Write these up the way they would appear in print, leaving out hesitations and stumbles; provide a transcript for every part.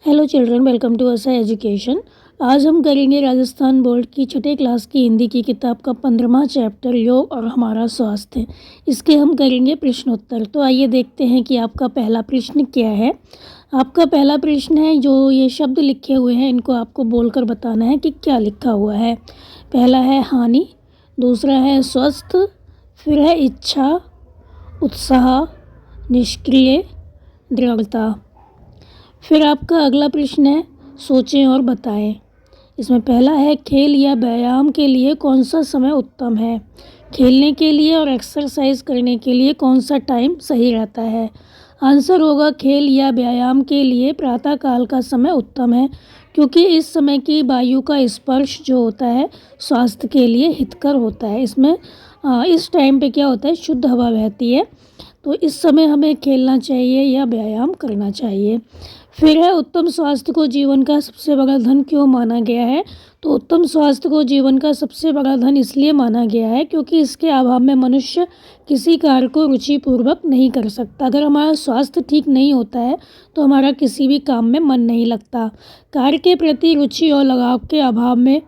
Hello children, welcome to असा education. आज हम करेंगे राजस्थान बोर्ड की छठे क्लास की हिंदी की किताब का 15वां चैप्टर योग और हमारा स्वास्थ्य। इसके हम करेंगे प्रश्नोत्तर। तो आइए देखते हैं कि आपका पहला प्रश्न क्या है। आपका पहला प्रश्न है, जो ये शब्द लिखे हुए हैं इनको आपको बोलकर बताना है कि क्या लिखा हुआ है। पहला है हानि, दूसरा है स्वस्थ, फिर है इच्छा, उत्साह, निष्क्रिय, दृढ़ता। फिर आपका अगला प्रश्न है सोचें और बताएं। इसमें पहला है खेल या व्यायाम के लिए कौन सा समय उत्तम है। खेलने के लिए और एक्सरसाइज करने के लिए कौन सा टाइम सही रहता है। आंसर होगा खेल या व्यायाम के लिए प्रातःकाल का समय उत्तम है, क्योंकि इस समय की वायु का स्पर्श जो होता है स्वास्थ्य के लिए हितकर होता है। इसमें इस टाइम पे क्या होता है, शुद्ध हवा बहती है, तो इस समय हमें खेलना चाहिए या व्यायाम करना चाहिए। फिर है उत्तम स्वास्थ्य को जीवन का सबसे बड़ा धन क्यों माना गया है। तो उत्तम स्वास्थ्य को जीवन का सबसे बड़ा धन इसलिए माना गया है क्योंकि इसके अभाव में मनुष्य किसी कार्य को रुचिपूर्वक नहीं कर सकता। अगर हमारा स्वास्थ्य ठीक नहीं होता है तो हमारा किसी भी काम में मन नहीं लगता। कार्य के प्रति रुचि और लगाव के अभाव में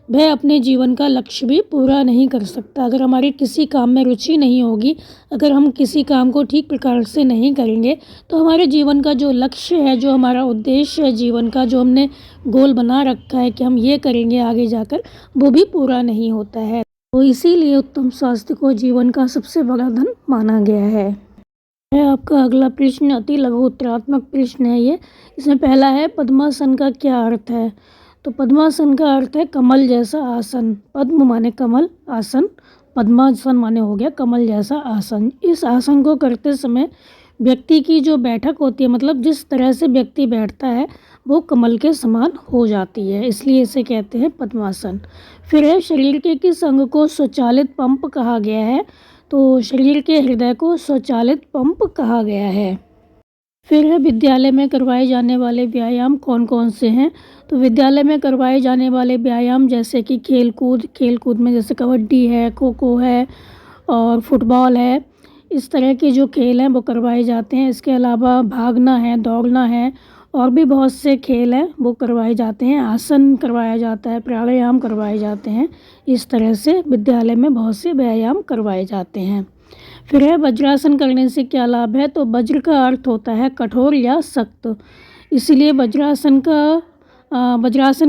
वह अपने जीवन का लक्ष्य भी पूरा नहीं कर सकता। अगर हमारी किसी काम में रुचि नहीं होगी, अगर हम किसी काम को ठीक प्रकार से नहीं करेंगे तो हमारे जीवन का जो लक्ष्य है, जो हमारा उद्देश्य है जीवन का, जो हमने गोल बना रखा है कि हम ये करेंगे आगे जाकर, वो भी पूरा नहीं होता है। तो इसीलिए उत्तम स्वास्थ्य को जीवन का सबसे बड़ा धन माना गया है। आपका अगला प्रश्न अति लघु उत्तरात्मक प्रश्न है ये। इसमें पहला है पद्मासन का क्या अर्थ है। तो पद्मासन का अर्थ है कमल जैसा आसन। पद्म माने कमल, आसन, पद्मासन माने हो गया कमल जैसा आसन। इस आसन को करते समय व्यक्ति की जो बैठक होती है, मतलब जिस तरह से व्यक्ति बैठता है वो कमल के समान हो जाती है, इसलिए इसे कहते हैं पद्मासन। फिर है शरीर के किस अंग को स्वचालित पंप कहा गया है। तो शरीर के हृदय को स्वचालित पंप कहा गया है। फिर है विद्यालय में करवाए जाने वाले व्यायाम कौन कौन से हैं। तो विद्यालय में करवाए जाने वाले व्यायाम जैसे कि खेलकूद में जैसे कबड्डी है, खो खो है और फुटबॉल है, इस तरह के जो खेल हैं वो करवाए जाते हैं। इसके अलावा भागना है, दौड़ना है और भी बहुत से खेल हैं वो करवाए जाते हैं। आसन करवाया जाता है, प्राणायाम करवाए जाते हैं। इस तरह से विद्यालय में बहुत से व्यायाम करवाए जाते हैं। फिर है वज्रासन करने से क्या लाभ है। तो वज्र का अर्थ होता है कठोर या सख्त, इसीलिए वज्रासन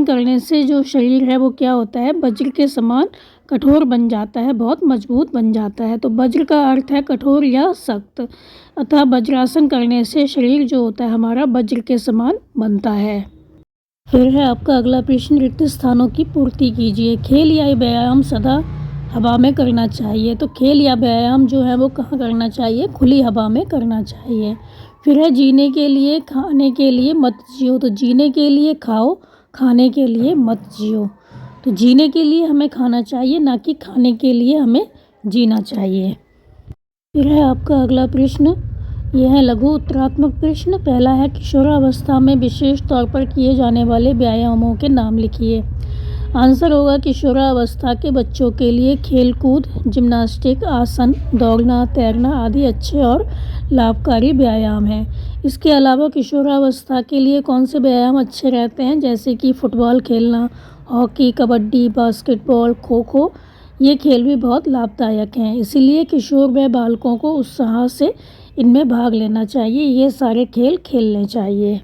करने से जो शरीर है वो क्या होता है, वज्र के समान कठोर बन जाता है, बहुत मजबूत बन जाता है। तो वज्र का अर्थ है कठोर या सख्त, अतः वज्रासन करने से शरीर जो होता है हमारा वज्र के समान बनता है। फिर है आपका अगला प्रश्न रिक्त स्थानों की पूर्ति कीजिए। खेल या व्यायाम सदा हवा में करना चाहिए। तो खेल या व्यायाम जो है वो कहाँ करना चाहिए, खुली हवा में करना चाहिए। फिर है जीने के लिए खाने के लिए मत जियो। तो जीने के लिए खाओ, खाने के लिए मत जियो। तो जीने के लिए हमें खाना चाहिए, ना कि खाने के लिए हमें जीना चाहिए। फिर है आपका अगला प्रश्न, यह है लघु उत्तरात्मक प्रश्न। पहला है किशोरावस्था में विशेष तौर पर किए जाने वाले व्यायामों के नाम लिखिए। आंसर होगा किशोरावस्था के बच्चों के लिए खेलकूद, जिम्नास्टिक, आसन, दौड़ना, तैरना आदि अच्छे और लाभकारी व्यायाम हैं। इसके अलावा किशोरावस्था के लिए कौन से व्यायाम अच्छे रहते हैं, जैसे कि फुटबॉल खेलना, हॉकी, कबड्डी, बास्केटबॉल, खो खो, ये खेल भी बहुत लाभदायक हैं। इसीलिए किशोर व बालकों को उत्साह से इनमें भाग लेना चाहिए, ये सारे खेल खेलने चाहिए।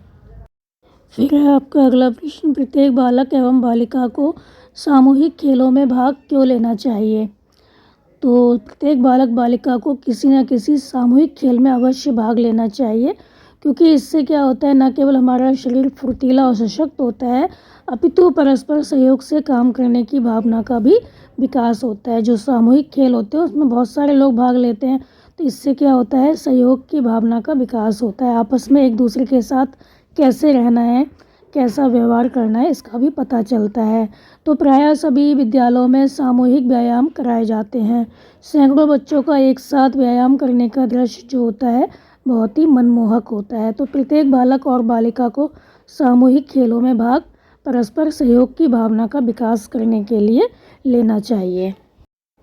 फिर है आपका अगला प्रश्न, प्रत्येक बालक एवं बालिका को सामूहिक खेलों में भाग क्यों लेना चाहिए। तो प्रत्येक बालक बालिका को किसी न किसी सामूहिक खेल में अवश्य भाग लेना चाहिए, क्योंकि इससे क्या होता है, न केवल हमारा शरीर फुर्तीला और सशक्त होता है, अपितु परस्पर सहयोग से काम करने की भावना का भी विकास होता है। जो सामूहिक खेल होते हैं उसमें बहुत सारे लोग भाग लेते हैं, तो इससे क्या होता है, सहयोग की भावना का विकास होता है। आपस में एक दूसरे के साथ कैसे रहना है, कैसा व्यवहार करना है, इसका भी पता चलता है। तो प्रायः सभी विद्यालयों में सामूहिक व्यायाम कराए जाते हैं। सैकड़ों बच्चों का एक साथ व्यायाम करने का दृश्य जो होता है बहुत ही मनमोहक होता है। तो प्रत्येक बालक और बालिका को सामूहिक खेलों में भाग परस्पर सहयोग की भावना का विकास करने के लिए लेना चाहिए।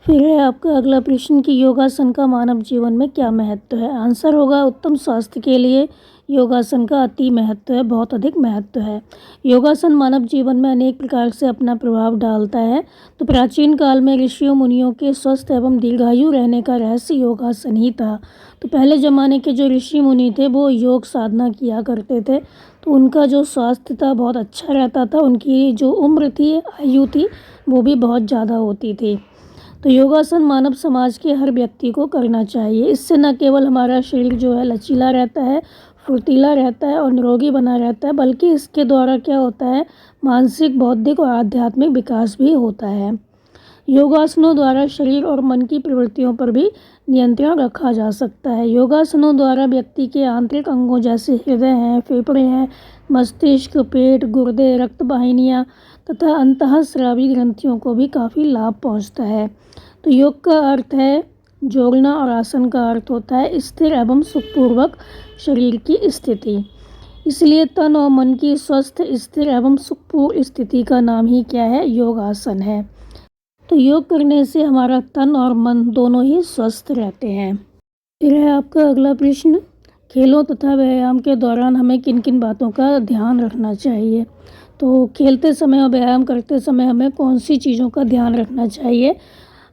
फिर है आपका अगला प्रश्न कि योगासन का मानव जीवन में क्या महत्व है। आंसर होगा उत्तम स्वास्थ्य के लिए योगासन का अति महत्व है, बहुत अधिक महत्व है। योगासन मानव जीवन में अनेक प्रकार से अपना प्रभाव डालता है। तो प्राचीन काल में ऋषियों मुनियों के स्वस्थ एवं दीर्घायु रहने का रहस्य योगासन ही था। तो पहले ज़माने के जो ऋषि मुनि थे वो योग साधना किया करते थे, तो उनका जो स्वास्थ्य था बहुत अच्छा रहता था, उनकी जो उम्र थी, आयु थी, वो भी बहुत ज़्यादा होती थी। तो योगासन मानव समाज के हर व्यक्ति को करना चाहिए। इससे न केवल हमारा शरीर जो है लचीला रहता है, फुर्तीला रहता है और निरोगी बना रहता है, बल्कि इसके द्वारा क्या होता है, मानसिक, बौद्धिक और आध्यात्मिक विकास भी होता है। योगासनों द्वारा शरीर और मन की प्रवृत्तियों पर भी नियंत्रण रखा जा सकता है। योगासनों द्वारा व्यक्ति के आंतरिक अंगों जैसे हृदय हैं, फेफड़े हैं, मस्तिष्क, पेट, गुर्दे, रक्त वाहिनियाँ तथा अंतःस्रावी ग्रंथियों को भी काफ़ी लाभ पहुंचता है। तो योग का अर्थ है जोड़ना और आसन का अर्थ होता है स्थिर एवं सुखपूर्वक शरीर की स्थिति। इसलिए तन और मन की स्वस्थ, स्थिर एवं सुखपूर्ण स्थिति का नाम ही क्या है, योगासन है। तो योग करने से हमारा तन और मन दोनों ही स्वस्थ रहते हैं। फिर है आपका अगला प्रश्न, खेलों तथा व्यायाम के दौरान हमें किन किन बातों का ध्यान रखना चाहिए। तो खेलते समय और व्यायाम करते समय हमें कौन सी चीज़ों का ध्यान रखना चाहिए।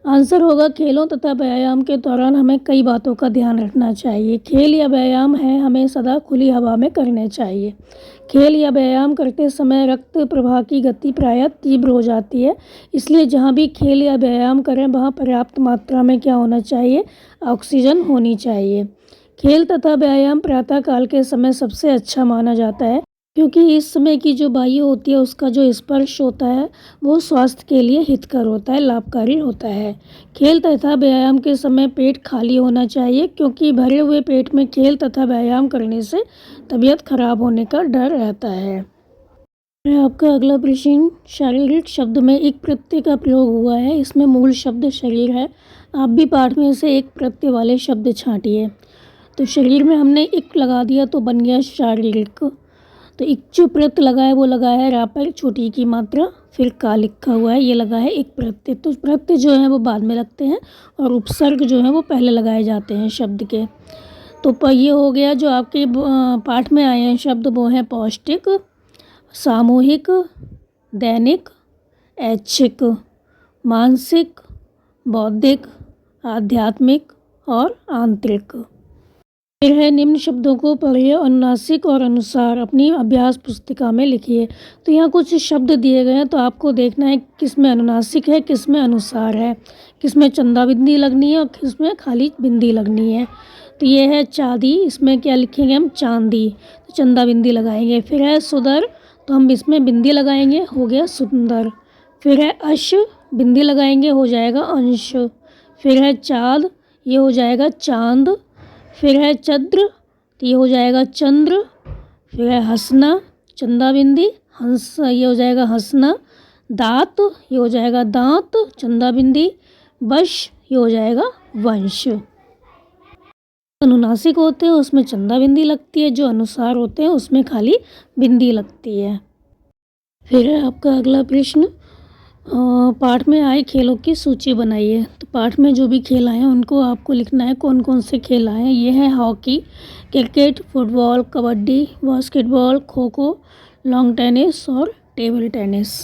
आंसर होगा खेलों तथा व्यायाम के दौरान हमें कई बातों का ध्यान रखना चाहिए। खेल या व्यायाम है हमें सदा खुली हवा में करने चाहिए। खेल या व्यायाम करते समय रक्त प्रवाह की गति प्रायः तीव्र हो जाती है, इसलिए जहाँ भी खेल या व्यायाम करें वहाँ पर्याप्त मात्रा में क्या होना चाहिए, ऑक्सीजन होनी चाहिए। खेल तथा व्यायाम प्रातःकाल के समय सबसे अच्छा माना जाता है, क्योंकि इस समय की जो वायु होती है उसका जो स्पर्श होता है वो स्वास्थ्य के लिए हितकर होता है, लाभकारी होता है। खेल तथा व्यायाम के समय पेट खाली होना चाहिए, क्योंकि भरे हुए पेट में खेल तथा व्यायाम करने से तबीयत खराब होने का डर रहता है। आपका अगला प्रश्न, शारीरिक शब्द में एक प्रत्यय का प्रयोग हुआ है, इसमें मूल शब्द शरीर है। आप भी पाठ में से एक प्रत्यय वाले शब्द छांटिए। तो शरीर में हमने एक लगा दिया तो बन गया शारीरिक। तो एक जो प्रत्यय लगा है वो लगा है रा पर छोटी की मात्रा, फिर का लिखा हुआ है, ये लगा है एक प्रत्यय। तो प्रत्यय जो है वो बाद में लगते हैं और उपसर्ग जो है वो पहले लगाए जाते हैं शब्द के। तो ये हो गया जो आपके पाठ में आए हैं शब्द, वो हैं पौष्टिक, सामूहिक, दैनिक, ऐच्छिक, मानसिक, बौद्धिक, आध्यात्मिक और आंतरिक। फिर है निम्न शब्दों को पढ़िए, अनुनासिक और अनुसार अपनी अभ्यास पुस्तिका में लिखिए। तो यहाँ कुछ शब्द दिए गए हैं, तो आपको देखना है किसमें अनुनासिक है, किसमें अनुसार है, किसमें चंदा बिंदी लगनी है और किसमें खाली बिंदी लगनी है। तो ये है चांदी, इसमें क्या लिखेंगे हम, चांदी, तो चंदा बिंदी लगाएंगे। फिर है सुदर, तो हम इसमें बिंदी लगाएंगे, हो गया सुंदर। फिर है अश, बिंदी लगाएंगे, हो जाएगा अंश। फिर है चाँद, ये हो जाएगा चांद। फिर है चंद्र, तो ये हो जाएगा चंद्र। फिर है हंसना, चंदा बिंदी, हंस, ये हो जाएगा हंसना। दांत, ये हो जाएगा दांत, चंदा बिंदी। वश, ये हो जाएगा वंश। अनुनासिक होते हैं उसमें चंदा बिंदी लगती है, जो अनुसार होते हैं उसमें खाली बिंदी लगती है। फिर है आपका अगला प्रश्न, पाठ में आए खेलों की सूची बनाइए। तो पाठ में जो भी खेल आए हैं उनको आपको लिखना है कौन कौन से खेल आए हैं। ये है hockey, cricket, football, kabaddi, basketball, kho kho, lawn tennis और टेबल टेनिस।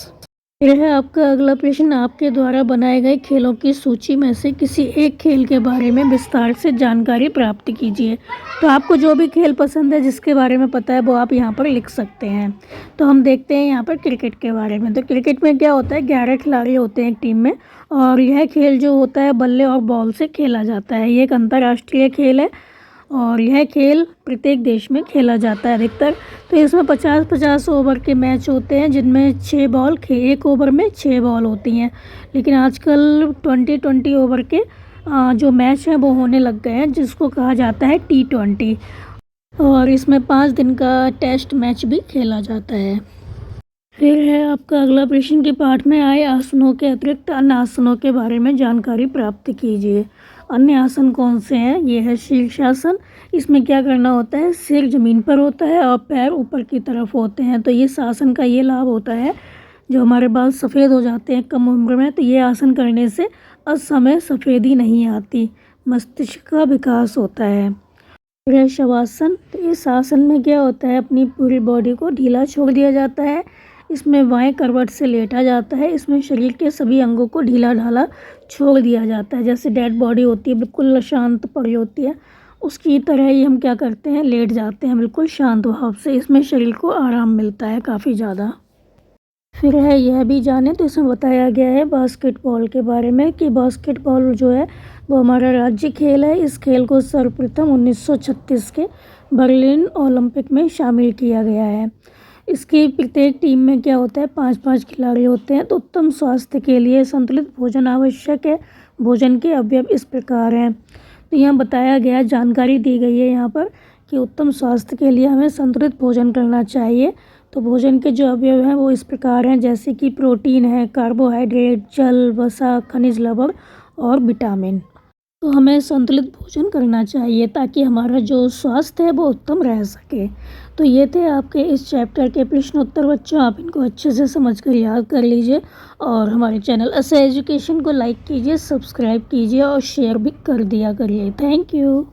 फिर है आपका अगला प्रश्न, आपके द्वारा बनाए गए खेलों की सूची में से किसी एक खेल के बारे में विस्तार से जानकारी प्राप्त कीजिए। तो आपको जो भी खेल पसंद है, जिसके बारे में पता है, वो आप यहाँ पर लिख सकते हैं। तो हम देखते हैं यहाँ पर क्रिकेट के बारे में। तो क्रिकेट में क्या होता है, 11 खिलाड़ी होते हैं एक टीम में, और यह खेल जो होता है बल्ले और बॉल से खेला जाता है। ये एक अंतर्राष्ट्रीय खेल है और यह खेल प्रत्येक देश में खेला जाता है अधिकतर। तो इसमें 50-50 ओवर के मैच होते हैं, जिनमें 6 बॉल, एक ओवर में 6 बॉल होती हैं। लेकिन आजकल 20-20 ओवर के जो मैच हैं वो होने लग गए हैं, जिसको कहा जाता है T20, और इसमें 5 दिन का टेस्ट मैच भी खेला जाता है। फिर है आपका अगला प्रश्न के पाठ में आए आसनों के अतिरिक्त अन्य आसनों के बारे में जानकारी प्राप्त कीजिए। अन्य आसन कौन से हैं, ये है शीर्षासन। इसमें क्या करना होता है, सिर जमीन पर होता है और पैर ऊपर की तरफ होते हैं। तो ये आसन का ये लाभ होता है, जो हमारे बाल सफ़ेद हो जाते हैं कम उम्र में, तो ये आसन करने से असमय सफ़ेदी नहीं आती, मस्तिष्क का विकास होता है। फिर है शवासन, तो इस आसन में क्या होता है, अपनी पूरी बॉडी को ढीला छोड़ दिया जाता है। इसमें बाएं करवट से लेटा जाता है। इसमें शरीर के सभी अंगों को ढीला ढाला छोड़ दिया जाता है। जैसे डेड बॉडी होती है, बिल्कुल शांत पड़ी होती है, उसकी तरह ही हम क्या करते हैं, लेट जाते हैं बिल्कुल शांत भाव से। इसमें शरीर को आराम मिलता है काफ़ी ज़्यादा। फिर है यह भी जाने तो इसमें बताया गया है बास्केटबॉल के बारे में कि बास्केटबॉल जो है वो हमारा राज्य खेल है। इस खेल को सर्वप्रथम 1936 के बर्लिन ओलंपिक में शामिल किया गया है। इसकी प्रत्येक टीम में क्या होता है, 5-5 खिलाड़ी होते हैं। तो उत्तम स्वास्थ्य के लिए संतुलित भोजन आवश्यक है। भोजन के अवयव इस प्रकार हैं। तो यहाँ बताया गया, जानकारी दी गई है यहाँ पर कि उत्तम स्वास्थ्य के लिए हमें संतुलित भोजन करना चाहिए। तो भोजन के जो अवयव हैं वो इस प्रकार हैं, जैसे कि प्रोटीन है, कार्बोहाइड्रेट, जल, वसा, खनिज लवण और विटामिन। तो हमें संतुलित भोजन करना चाहिए ताकि हमारा जो स्वास्थ्य है वो उत्तम रह सके। तो ये थे आपके इस चैप्टर के प्रश्न उत्तर बच्चों। आप इनको अच्छे से समझ कर याद कर लीजिए और हमारे चैनल ऐसे एजुकेशन को लाइक कीजिए, सब्सक्राइब कीजिए और शेयर भी कर दिया करिए। Thank you.